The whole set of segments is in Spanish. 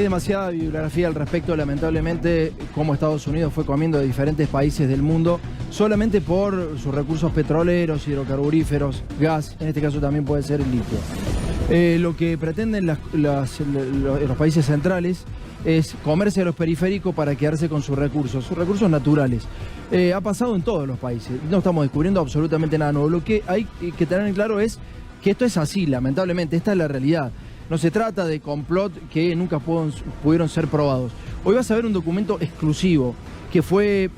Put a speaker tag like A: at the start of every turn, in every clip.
A: Hay demasiada bibliografía al respecto, lamentablemente, cómo Estados Unidos fue comiendo de diferentes países del mundo solamente por sus recursos petroleros, hidrocarburíferos, gas, en este caso también puede ser el litio. Lo que pretenden los países centrales es comerse a los periféricos para quedarse con sus recursos naturales. Ha pasado en todos los países, no estamos descubriendo absolutamente nada nuevo. Lo que hay que tener en claro es que esto es así, lamentablemente, esta es la realidad. No se trata de complot que nunca pudieron ser probados. Hoy vas a ver un documento exclusivo que fue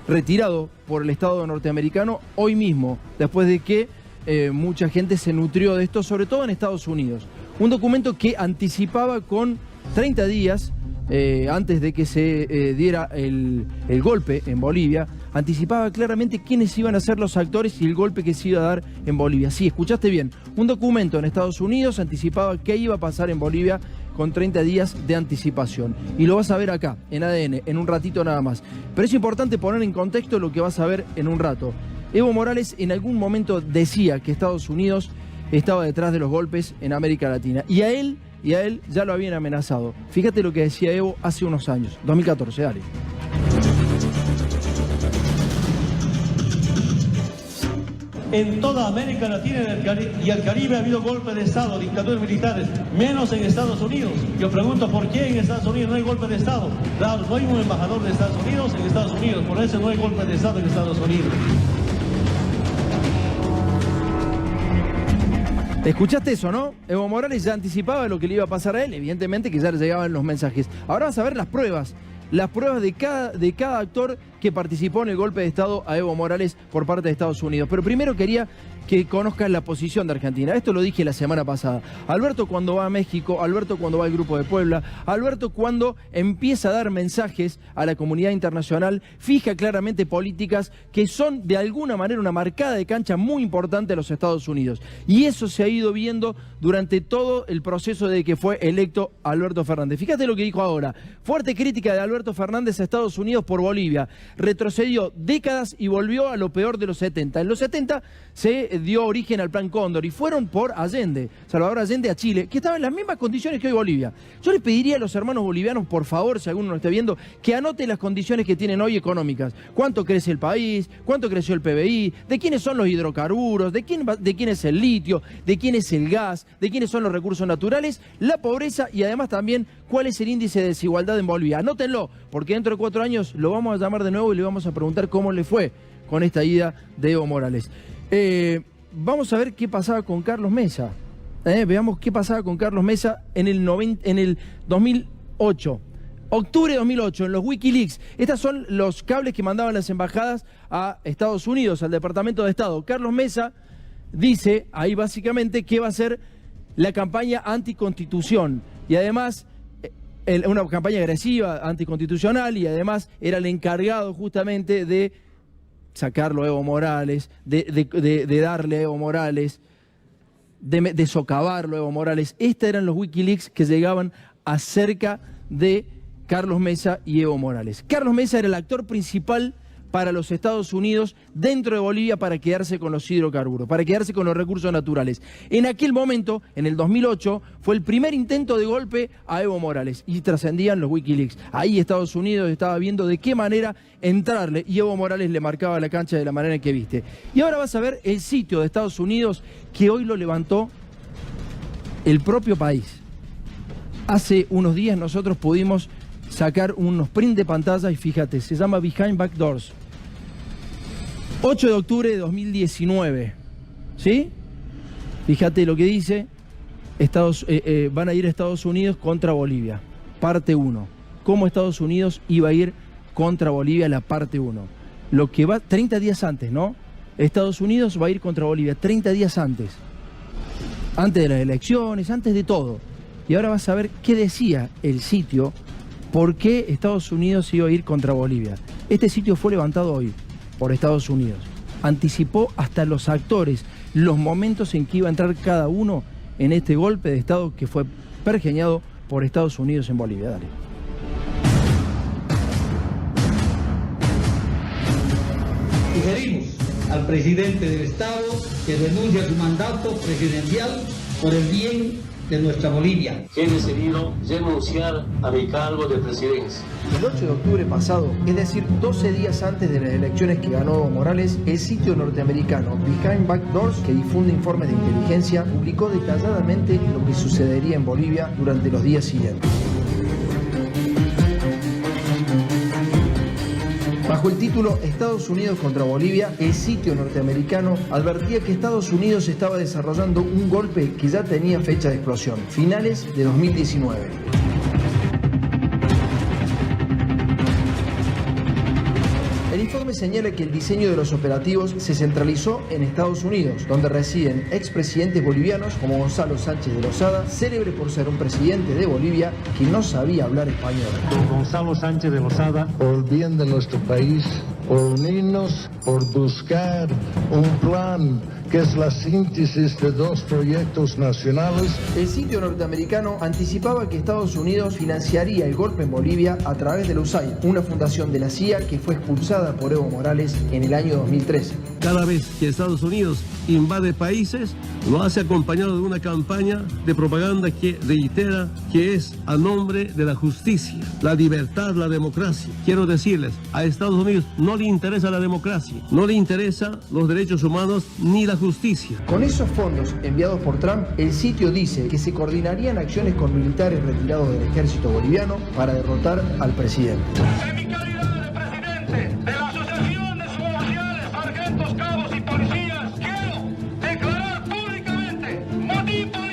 A: retirado por el Estado norteamericano hoy mismo, después de que mucha gente se nutrió de esto, sobre todo en Estados Unidos. Un documento que anticipaba con 30 días, antes de que se diera el golpe en Bolivia, anticipaba claramente quiénes iban a ser los actores y el golpe que se iba a dar en Bolivia. Sí, escuchaste bien, un documento en Estados Unidos anticipaba qué iba a pasar en Bolivia con 30 días de anticipación. Y lo vas a ver acá, en ADN, en un ratito nada más. Pero es importante poner en contexto lo que vas a ver en un rato. Evo Morales en algún momento decía que Estados Unidos estaba detrás de los golpes en América Latina. Y a él ya lo habían amenazado. Fíjate lo que decía Evo hace unos años, 2014, dale.
B: En toda América Latina y el Caribe ha habido golpes de Estado, dictaduras militares, menos en Estados Unidos. Yo pregunto, ¿por qué en Estados Unidos no hay golpe de Estado? Claro, no hay un embajador de Estados Unidos en Estados Unidos, por eso no hay golpe de Estado en Estados Unidos.
A: ¿Escuchaste eso, no? Evo Morales ya anticipaba lo que le iba a pasar a él, evidentemente que ya le llegaban los mensajes. Ahora vas a ver las pruebas de cada actor que participó en el golpe de Estado a Evo Morales por parte de Estados Unidos. Pero primero quería que conozcan la posición de Argentina. Esto lo dije la semana pasada. Alberto cuando va a México, Alberto cuando va al Grupo de Puebla, Alberto cuando empieza a dar mensajes a la comunidad internacional, fija claramente políticas que son de alguna manera una marcada de cancha muy importante a los Estados Unidos. Y eso se ha ido viendo durante todo el proceso de que fue electo Alberto Fernández. Fíjate lo que dijo ahora. Fuerte crítica de Alberto Fernández a Estados Unidos por Bolivia. Retrocedió décadas y volvió a lo peor de los 70. En los 70 se dio origen al Plan Cóndor y fueron por Allende, Salvador Allende, a Chile, que estaba en las mismas condiciones que hoy Bolivia. Yo le pediría a los hermanos bolivianos, por favor, si alguno lo está viendo, que anote las condiciones que tienen hoy económicas. ¿Cuánto crece el país? ¿Cuánto creció el PBI? ¿De quiénes son los hidrocarburos? ¿De quién es el litio? ¿De quién es el gas? ¿De quiénes son los recursos naturales? La pobreza y además también cuál es el índice de desigualdad en Bolivia. Anótenlo, porque dentro de 4 años lo vamos a llamar de nuevo y le vamos a preguntar cómo le fue con esta ida de Evo Morales. Vamos a ver qué pasaba con Carlos Mesa. Veamos qué pasaba con Carlos Mesa en el 2008. Octubre de 2008, en los Wikileaks. Estos son los cables que mandaban las embajadas a Estados Unidos, al Departamento de Estado. Carlos Mesa dice ahí básicamente que va a ser la campaña anticonstitución. Y además, una campaña agresiva, anticonstitucional, y además era el encargado justamente de sacarlo a Evo Morales, de darle a Evo Morales, de socavarlo a Evo Morales. Estos eran los Wikileaks que llegaban acerca de Carlos Mesa y Evo Morales. Carlos Mesa era el actor principal para los Estados Unidos dentro de Bolivia para quedarse con los hidrocarburos, para quedarse con los recursos naturales. En aquel momento, en el 2008, fue el primer intento de golpe a Evo Morales y trascendían los Wikileaks. Ahí Estados Unidos estaba viendo de qué manera entrarle y Evo Morales le marcaba la cancha de la manera en que viste. Y ahora vas a ver el sitio de Estados Unidos que hoy lo levantó el propio país. Hace unos días nosotros pudimos sacar unos print de pantalla y fíjate, se llama Behind Back Doors. 8 de octubre de 2019, ¿sí? Fíjate lo que dice, van a ir a Estados Unidos contra Bolivia, parte 1. ¿Cómo Estados Unidos iba a ir contra Bolivia, la parte 1? Lo que va 30 días antes, ¿no? Estados Unidos va a ir contra Bolivia 30 días antes de las elecciones, antes de todo. Y ahora vas a ver qué decía el sitio, por qué Estados Unidos iba a ir contra Bolivia. Este sitio fue levantado hoy por Estados Unidos. Anticipó hasta los actores, los momentos en que iba a entrar cada uno en este golpe de Estado que fue pergeñado por Estados Unidos en Bolivia. Dale.
C: Sugerimos al presidente del Estado que renuncie a su mandato presidencial por el bien de nuestra Bolivia.
B: He decidido renunciar a mi cargo de presidencia.
A: El 8 de octubre pasado, es decir, 12 días antes de las elecciones que ganó Evo Morales, el sitio norteamericano Behind Back Doors, que difunde informes de inteligencia, publicó detalladamente lo que sucedería en Bolivia durante los días siguientes. Bajo el título Estados Unidos contra Bolivia, el sitio norteamericano advertía que Estados Unidos estaba desarrollando un golpe que ya tenía fecha de explosión, finales de 2019. El informe señala que el diseño de los operativos se centralizó en Estados Unidos, donde residen expresidentes bolivianos como Gonzalo Sánchez de Lozada, célebre por ser un presidente de Bolivia que no sabía hablar español.
B: Gonzalo Sánchez de Lozada.
D: Por el bien de nuestro país, por unirnos, por buscar un plan que es la síntesis de dos proyectos nacionales.
A: El sitio norteamericano anticipaba que Estados Unidos financiaría el golpe en Bolivia a través de la USAID, una fundación de la CIA que fue expulsada por Evo Morales en el año 2013.
E: Cada vez que Estados Unidos invade países, lo hace acompañado de una campaña de propaganda que reitera que es a nombre de la justicia, la libertad, la democracia. Quiero decirles, a Estados Unidos no le interesa la democracia, no le interesa los derechos humanos ni la justicia.
A: Con esos fondos enviados por Trump, el sitio dice que se coordinarían acciones con militares retirados del ejército boliviano para derrotar al presidente.
F: En mi calidad de presidente de la Asociación de Suboficiales, Sargentos, Cabos y Policías, quiero declarar públicamente motín policial.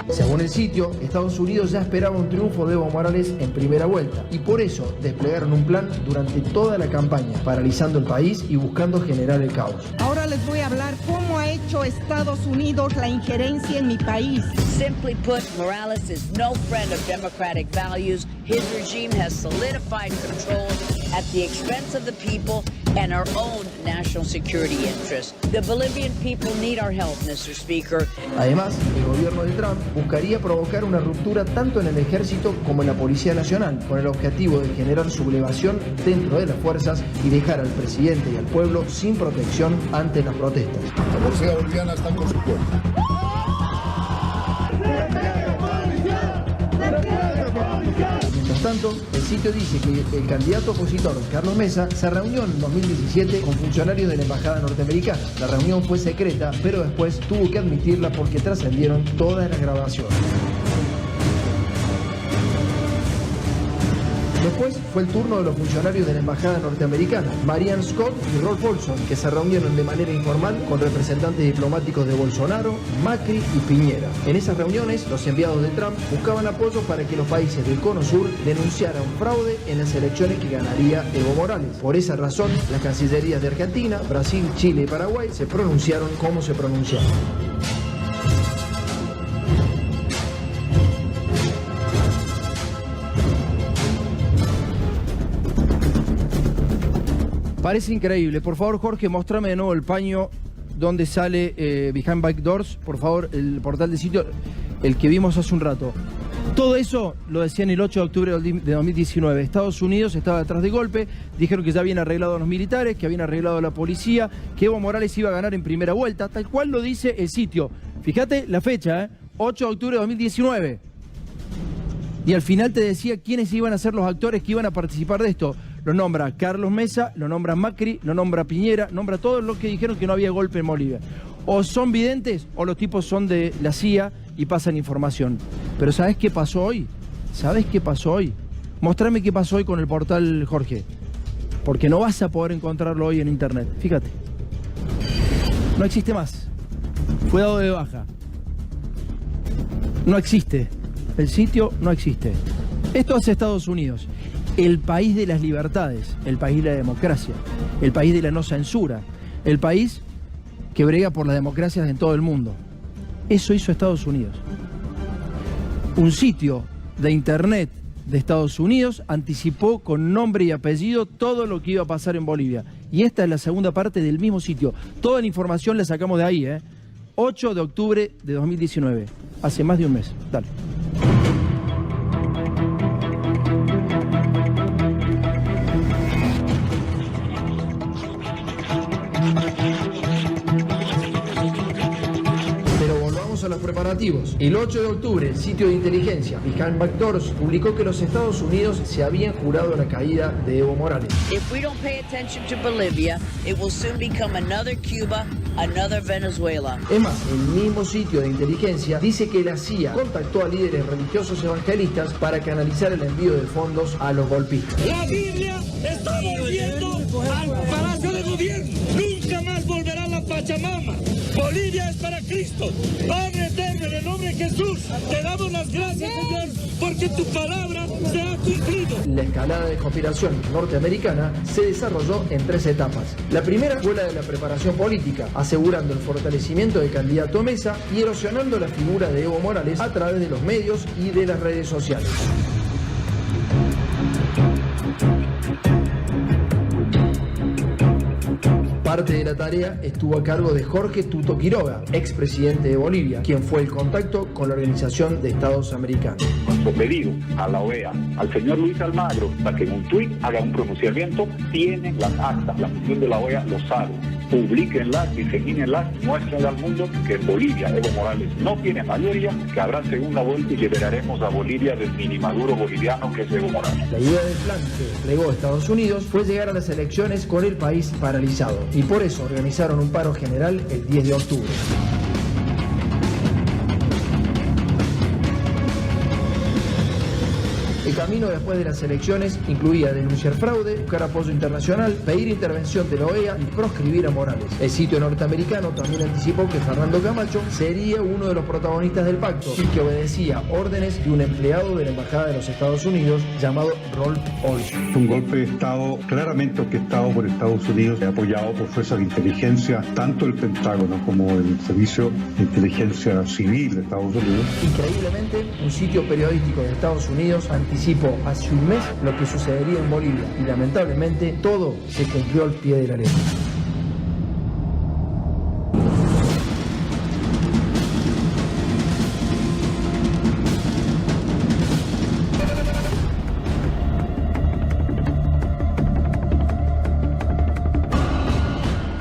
A: Según el sitio, Estados Unidos ya esperaba un triunfo de Evo Morales en primera vuelta y por eso desplegaron un plan durante toda la campaña, paralizando el país y buscando generar el caos.
G: Ahora les voy a hablar cómo ha hecho Estados Unidos la injerencia en mi país.
H: Simply put, Morales is no friend of democratic values. His regime has solidified control at the expense of the people and our own national security interests. The Bolivian people need our help, Mr. Speaker.
A: Además, el gobierno de Trump buscaría provocar una ruptura tanto en el ejército como en la Policía Nacional, con el objetivo de generar sublevación dentro de las fuerzas y dejar al presidente y al pueblo sin protección ante las protestas.
D: La policía boliviana está con su pueblo.
A: Mientras tanto, el sitio dice que el candidato opositor Carlos Mesa se reunió en 2017 con funcionarios de la embajada norteamericana. La reunión fue secreta, pero después tuvo que admitirla porque trascendieron todas las grabaciones. Después fue el turno de los funcionarios de la embajada norteamericana, Marianne Scott y Rolf Olson, que se reunieron de manera informal con representantes diplomáticos de Bolsonaro, Macri y Piñera. En esas reuniones, los enviados de Trump buscaban apoyo para que los países del Cono Sur denunciaran fraude en las elecciones que ganaría Evo Morales. Por esa razón, las cancillerías de Argentina, Brasil, Chile y Paraguay se pronunciaron como se pronunciaron. Parece increíble. Por favor, Jorge, mostrame de nuevo el paño donde sale Behind Back Doors. Por favor, el portal de sitio, el que vimos hace un rato. Todo eso lo decían el 8 de octubre de 2019. Estados Unidos estaba detrás del golpe. Dijeron que ya habían arreglado a los militares, que habían arreglado a la policía, que Evo Morales iba a ganar en primera vuelta. Tal cual lo dice el sitio. Fíjate la fecha, 8 de octubre de 2019. Y al final te decía quiénes iban a ser los actores que iban a participar de esto. Lo nombra Carlos Mesa, lo nombra Macri, lo nombra Piñera, nombra todos los que dijeron que no había golpe en Bolivia. O son videntes o los tipos son de la CIA y pasan información. Pero ¿sabes qué pasó hoy? ¿Sabes qué pasó hoy? Mostrame qué pasó hoy con el portal, Jorge. Porque no vas a poder encontrarlo hoy en internet. Fíjate. No existe más. Fue dado de baja. No existe. El sitio no existe. Esto hace Estados Unidos. El país de las libertades, el país de la democracia, el país de la no censura, el país que brega por las democracias en todo el mundo. Eso hizo Estados Unidos. Un sitio de internet de Estados Unidos anticipó con nombre y apellido todo lo que iba a pasar en Bolivia. Y esta es la segunda parte del mismo sitio. Toda la información la sacamos de ahí, 8 de octubre de 2019, hace más de un mes. Dale. preparativos. El 8 de octubre, el sitio de inteligencia Behind Backdoors publicó que los Estados Unidos se habían jurado la caída de Evo Morales.
H: If we don't pay attention to Bolivia, it will soon become another Cuba, another Venezuela.
A: Es más, el mismo sitio de inteligencia dice que la CIA contactó a líderes religiosos evangelistas para canalizar el envío de fondos a los golpistas.
F: La Biblia está volviendo al Palacio de Gobierno. Nunca más volverá la Pachamama. Bolivia es para Cristo. Padre eterno, en el nombre de Jesús, te damos las gracias, Señor, porque tu palabra se ha cumplido.
A: La escalada de conspiración norteamericana se desarrolló en 3 etapas. La primera fue la de la preparación política, asegurando el fortalecimiento del candidato Mesa y erosionando la figura de Evo Morales a través de los medios y de las redes sociales. Parte de la tarea estuvo a cargo de Jorge Tuto Quiroga, expresidente de Bolivia, quien fue el contacto con la Organización de Estados Americanos.
I: Nuestro pedido a la OEA, al señor Luis Almagro, para que en un tuit haga un pronunciamiento, tienen las actas, la misión de la OEA lo sabe. Publíquenlas, disemínenlas, muéstrenle al mundo que en Bolivia Evo Morales no tiene mayoría, que habrá segunda vuelta y liberaremos a Bolivia del minimaduro boliviano que es Evo Morales.
A: La idea del plan que desplegó Estados Unidos fue llegar a las elecciones con el país paralizado y por eso organizaron un paro general el 10 de octubre. El camino después de las elecciones incluía denunciar fraude, buscar apoyo internacional, pedir intervención de la OEA y proscribir a Morales. El sitio norteamericano también anticipó que Fernando Camacho sería uno de los protagonistas del pacto y que obedecía órdenes de un empleado de la Embajada de los Estados Unidos llamado Rolf Olson.
J: Un golpe de Estado claramente orquestado por Estados Unidos, apoyado por fuerzas de inteligencia, tanto el Pentágono como el Servicio de Inteligencia Civil de Estados Unidos.
A: Increíblemente, un sitio periodístico de Estados Unidos anticipó hace un mes lo que sucedería en Bolivia y lamentablemente todo se cumplió al pie de la letra.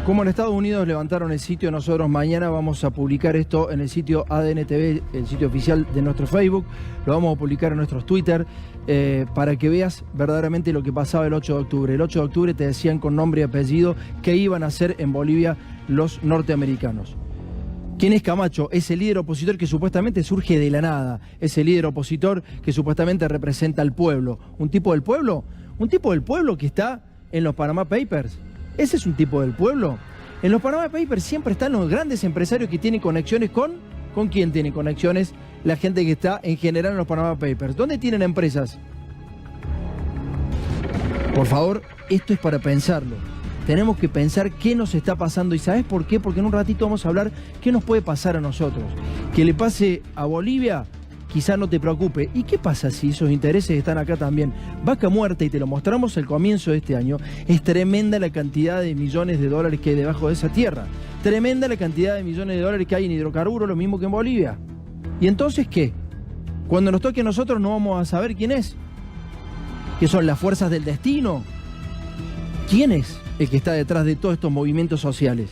A: Como en Estados Unidos levantaron el sitio, nosotros mañana vamos a publicar esto en el sitio ADN TV, el sitio oficial de nuestro Facebook. Lo vamos a publicar en nuestros Twitter para que veas verdaderamente lo que pasaba el 8 de octubre. El 8 de octubre te decían con nombre y apellido qué iban a hacer en Bolivia los norteamericanos. ¿Quién es Camacho? Es el líder opositor que supuestamente surge de la nada. Es el líder opositor que supuestamente representa al pueblo. ¿Un tipo del pueblo? Un tipo del pueblo que está en los Panama Papers. ¿Ese es un tipo del pueblo? En los Panama Papers siempre están los grandes empresarios que tienen conexiones con... ¿Con quién tienen conexiones? La gente que está en general en los Panama Papers. ¿Dónde tienen empresas? Por favor, esto es para pensarlo. Tenemos que pensar qué nos está pasando. ¿Y sabes por qué? Porque en un ratito vamos a hablar qué nos puede pasar a nosotros. Que le pase a Bolivia... quizá no te preocupe. ¿Y qué pasa si esos intereses están acá también? Vaca Muerta, y te lo mostramos al comienzo de este año, es tremenda la cantidad de millones de dólares que hay debajo de esa tierra. Tremenda la cantidad de millones de dólares que hay en hidrocarburos, lo mismo que en Bolivia. ¿Y entonces qué? Cuando nos toque a nosotros no vamos a saber quién es. ¿Qué son las fuerzas del destino? ¿Quién es el que está detrás de todos estos movimientos sociales?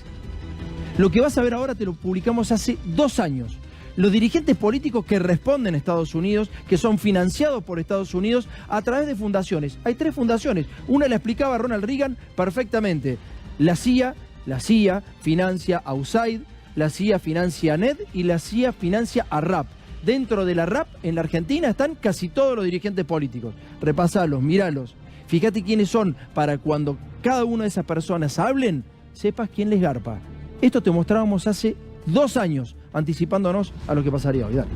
A: Lo que vas a ver ahora te lo publicamos hace 2 años. Los dirigentes políticos que responden a Estados Unidos, que son financiados por Estados Unidos a través de fundaciones. Hay 3 fundaciones. Una la explicaba Ronald Reagan perfectamente. La CIA financia a USAID, la CIA financia a NED y la CIA financia a RAP. Dentro de la RAP, en la Argentina, están casi todos los dirigentes políticos. Repasalos, míralos. Fíjate quiénes son para cuando cada una de esas personas hablen, sepas quién les garpa. Esto te mostrábamos hace 2 años, anticipándonos a lo que pasaría hoy. Dale.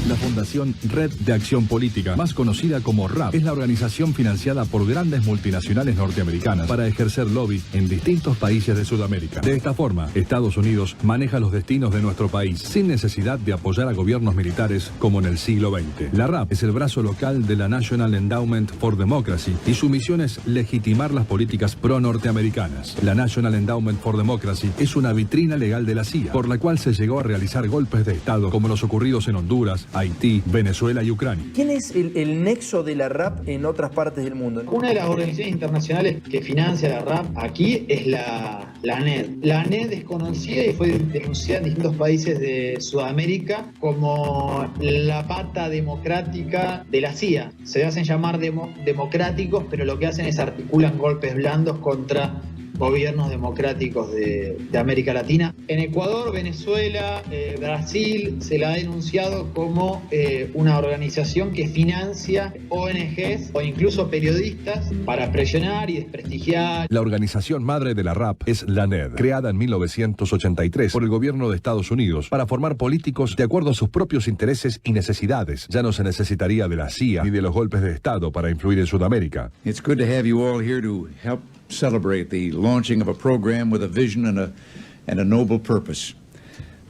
K: La Fundación Red de Acción Política, más conocida como RAP, es la organización financiada por grandes multinacionales norteamericanas para ejercer lobby en distintos países de Sudamérica. De esta forma, Estados Unidos maneja los destinos de nuestro país sin necesidad de apoyar a gobiernos militares como en el siglo XX. La RAP es el brazo local de la National Endowment for Democracy y su misión es legitimar las políticas pro-norteamericanas. La National Endowment for Democracy es una vitrina legal de la CIA, por la cual se llegó a realizar golpes de Estado como los ocurridos en Honduras, Haití Haití, Venezuela y Ucrania.
A: ¿Quién es el nexo de la RAP en otras partes del mundo?
L: Una de las organizaciones internacionales que financia la RAP aquí es la ANED. La ANED es conocida y fue denunciada en distintos países de Sudamérica como la pata democrática de la CIA. Se hacen llamar democráticos, pero lo que hacen es articulan golpes blandos contra gobiernos democráticos de América Latina. En Ecuador, Venezuela, Brasil se la ha denunciado como una organización que financia ONGs o incluso periodistas para presionar y desprestigiar.
K: La organización madre de la RAP es la ANED, creada en 1983 por el gobierno de Estados Unidos para formar políticos de acuerdo a sus propios intereses y necesidades. Ya no se necesitaría de la CIA ni de los golpes de Estado para influir en Sudamérica.
M: It's good to have you all here to help celebrate the launching of a program with a vision and a noble purpose.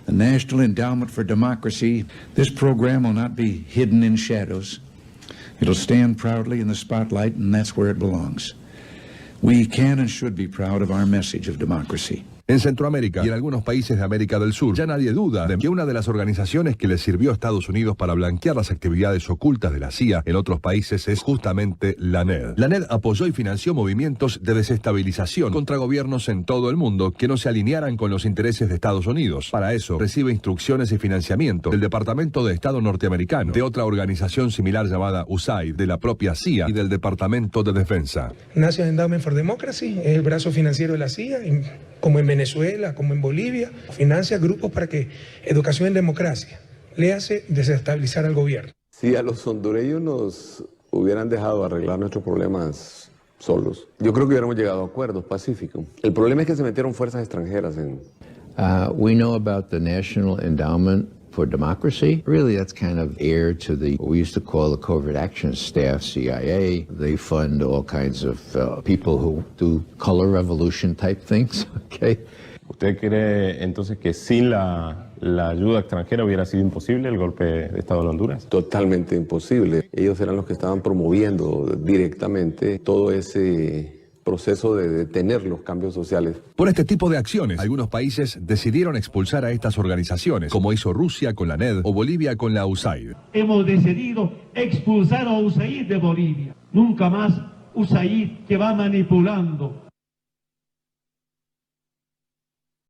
M: The National Endowment for Democracy. This program will not be hidden in shadows. It'll stand proudly in the spotlight, and that's where it belongs. We can and should be proud of our message of democracy.
K: En Centroamérica y en algunos países de América del Sur, ya nadie duda de que una de las organizaciones que le sirvió a Estados Unidos para blanquear las actividades ocultas de la CIA en otros países es justamente la ANED. La ANED apoyó y financió movimientos de desestabilización contra gobiernos en todo el mundo que no se alinearan con los intereses de Estados Unidos. Para eso, recibe instrucciones y financiamiento del Departamento de Estado norteamericano, de otra organización similar llamada USAID, de la propia CIA y del Departamento de Defensa.
N: National Endowment for Democracy es el brazo financiero de la CIA, como en Venezuela, como en Bolivia, financia grupos para que educación en democracia le hace desestabilizar al gobierno.
O: Si a los hondureños nos hubieran dejado arreglar nuestros problemas solos, yo creo que hubiéramos llegado a acuerdos pacíficos. El problema es que se metieron fuerzas extranjeras en...
P: We know about the National Endowment for Democracy. Really, that's kind of heir to what we used to call the Covert Action Staff, CIA. They fund all kinds of people who do color revolution type things, okay?
Q: ¿Usted cree entonces que sin la ayuda extranjera hubiera sido imposible el golpe de Estado en Honduras?
O: Totalmente imposible. Ellos eran los que estaban promoviendo directamente todo ese proceso de detener los cambios sociales.
K: Por este tipo de acciones, algunos países decidieron expulsar a estas organizaciones, como hizo Rusia con la ANED o Bolivia con la USAID.
B: Hemos decidido expulsar a USAID de Bolivia. Nunca más USAID, que va manipulando